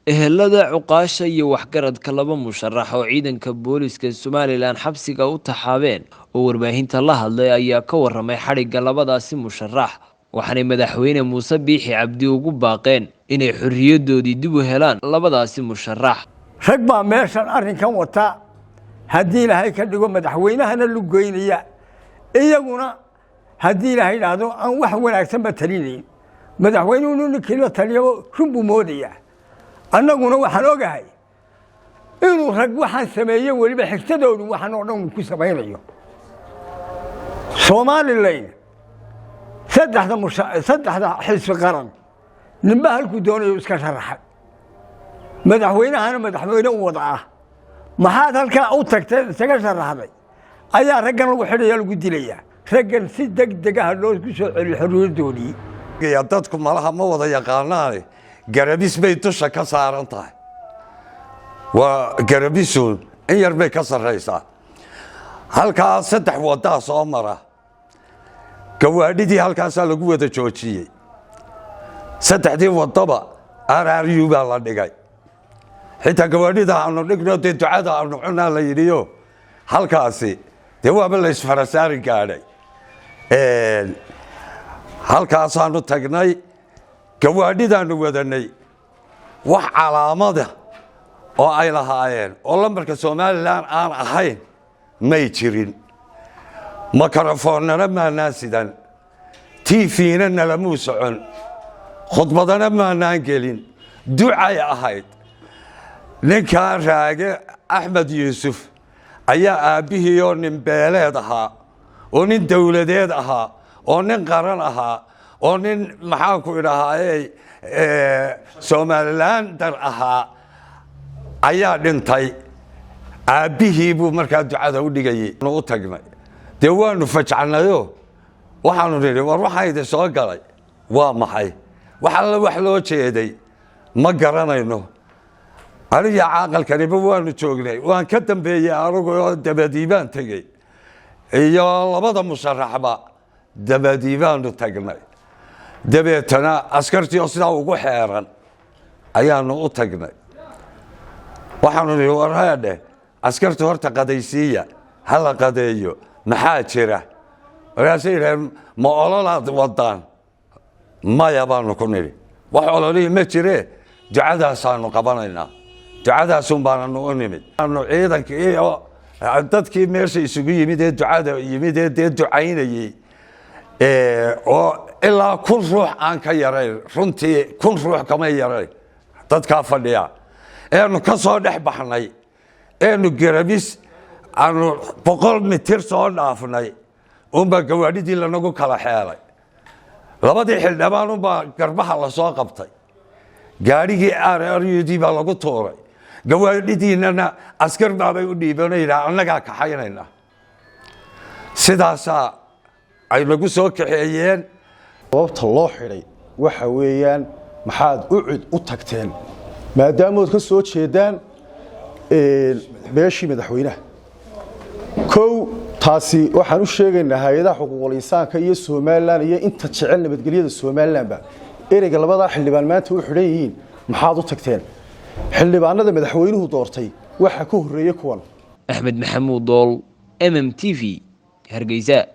ehelada cuqaasha iyo waxgaradka laba musharax oo ciidanka booliska Somaliland xabsiga u taxaabeen oo warbaahinta la hadlay ayaa ka waramay xariga labadaasi musharax waxaana madaxweyne Muuse Biixi Cabdi ugu baaqeen inay xorriyadoodii dib u helaan labadaasi musharax rag baa meeshan arrinkan wata haddii ilaahay ka dhigo madaxweynahana lugeynaya iyaguna haddii ilaahay dhahdo aan wax wanaagsan ba talinayn madaxweynuhu ninkii taliyo runbu moodaya annaguna waxaan ogahay inuu rag waxaan sameeyay waliba xigtadoodu waxaan oo dhan ku samaynayo Somaliland saddexda xisbi qaran ninba halku doonayo iska sharaxay madaxweynahana madaxweyne u wada ah maxaad halkaa u tagtay isaga sharaxday ayaa raggan lagu xidhaya lagu dilaya raggan si degdeg ah loo ku soo celiyo xorriyadoodii dadku malaha ma wada yaqaanaan garabis bay dusha ka saaran tahay waa garabisun in yar bay ka sareysaa halkaa saddex wada soo mara gawaadhidii halkaas lagu wada joojiyay saddexdii wadaba RRU baa la dhigay xitaa gawaadhida aanu dhigno ducada aanu cunaa la yiriyo halkaasi waaba la isfarasaari gaadhay halkaas aanu tagnay gawaadhidaanu wadanay wax calaamada oo ay lahaayeen oo lambarka Somaliland aan ahayn may jirin makarafoonnana maanaan sidan TV-na nalamu socon khudbadana maanaan gelin ducay ahayd ninka raage Axmed Yuusuf ayaa aabihii oo nin beeleed ahaa oo nin dawladeed ahaa oo nin qaran ahaa oo nin maxaan ku idhaahayay Somaliland dar ahaa ayaa dhintay aabihii buu markaa ducada u dhigayay u tagnay waanu fajacnayo waxaanu niri war waxayda soo galay waa maxay waxa wax loo jeeday ma garanayno aniga aqalkaniba waanu joognay waan ka dambeeyay anagoo dabadiibaan tagay iyo labada musharaxba dabadiibaanu tagnay dabeetana askartii sida ugu xeeran ayaanu u tagnay waxaanu niri war haade askartu horta qadaysiya hala qadeeyo maxaa jira walaashay ma ololaad wadaan maya baanu ku niri wax ololii ma jire ducadaasaanu qabanaynaa ducadaasun baanu u nimid aanu ciidankii iyo dadkii meesha isugu yimid ee ducada yimid ee ducaynayay oo ilaa 1000 ruux aan ka yaray runtii 1000 ruux kama yaray dadka fadhiya eenu ka soo dhex baxnay eenu garabis aanu 100 mitir soo dhaafnay umba gawaadhidii lanagu kala xeelay labadii xildhibaan umba garbaha la soo qabtay gaarigii RRUdii baa lagu tooray gawaadhidiina askar baabay u dhiibanayna annaga ka xaynayna sidaas ay lagu soo kaxeeyeen sababta loo xiray waxa weeyaan maxaad u tagteen maadaama aad ka soo jeedaan beeshii madaxweynaha kow taasi waxaan u sheegaynaa hay'adaha xuquuqul insaanka iyo Somaliland iyo inta jecel nabadgelyada Somaliland ba ereyga labada xildhibaan maanta u xidhan yihiin maxaad u tagteen xildhibaanada madaxweynuhu doortay waxa ka horeeyay kuwan Axmed Maxamuud Dool MMTV Hargeysa